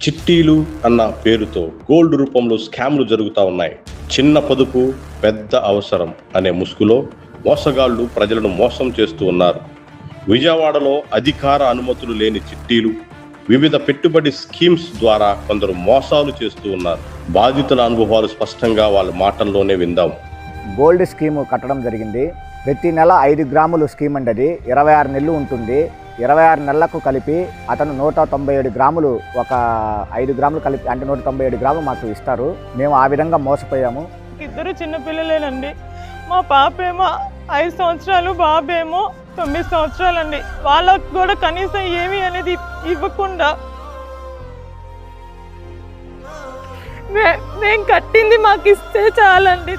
చిట్టీలు అన్న పేరుతో గోల్డ్ రూపంలో స్కామ్లు జరుగుతూ ఉన్నాయి. చిన్న పొదుపు పెద్ద అవసరం అనే ముసుగులో మోసగాళ్లు ప్రజలను మోసం చేస్తూ ఉన్నారు. విజయవాడలో అధికార అనుమతులు లేని చిట్టీలు, వివిధ పెట్టుబడి స్కీమ్స్ ద్వారా కొందరు మోసాలు చేస్తూ ఉన్నారు. బాధితుల అనుభవాలు స్పష్టంగా వాళ్ళ మాటల్లోనే విందాం. గోల్డ్ స్కీము కట్టడం జరిగింది. ప్రతి నెల 5 గ్రాములు స్కీమ్ అండి. అది 26 నెలలు ఉంటుంది. 26 నెలలకు కలిపి అతను 197 గ్రాములు, ఒక 5 గ్రాములు కలిపి అంటే 197 గ్రాములు మాకు ఇస్తారు. మేము ఆ విధంగా మోసపోయాము. ఇద్దరు చిన్నపిల్లలేనండి. మా పాప ఏమో 5 సంవత్సరాలు, బాబేమో 9 సంవత్సరాలండి. వాళ్ళకు కూడా కనీసం ఏమి అనేది ఇవ్వకుండా మేము కట్టింది మాకు ఇస్తే చాలండి.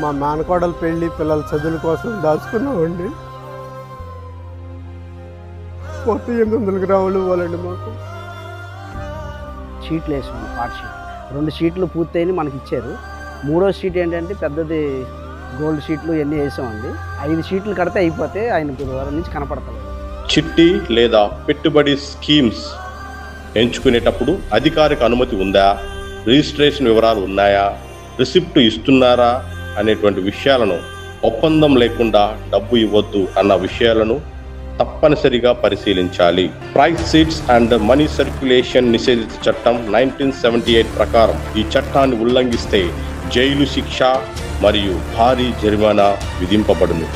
మా మేనకోడలు పెళ్లి పిల్లల చదువుల కోసం దాచుకున్నామండి. మొత్తం 800 గ్రాములు ఇవ్వాలండి మాకు. షీట్లు వేసాము, పాట్ షీట్ 2 షీట్లు పూర్తయిన మనకి ఇచ్చారు. 3వ షీట్ ఏంటంటే పెద్దది గోల్డ్ షీట్లు ఇవన్నీ వేసామండి. 5 షీట్లు కడితే అయిపోతే ఆయన గురువారం నుంచి కనపడతాం. చిట్టి లేదా పెట్టుబడి స్కీమ్స్ ఎంచుకునేటప్పుడు అధికారిక అనుమతి ఉందా, రిజిస్ట్రేషన్ వివరాలు ఉన్నాయా, రిసిప్ట్ ఇస్తున్నారా అనేటువంటి విషయాలను, ఒప్పందం లేకుండా డబ్బు ఇవ్వద్దు అన్న విషయాలను తప్పనిసరిగా పరిశీలించాలి. Price seats and money circulation నిషేధిత చట్టం 1978 ప్రకారం ఈ చట్టాన్ని ఉల్లంఘిస్తే జైలు శిక్ష మరియు భారీ జరిమానా విధింపబడును.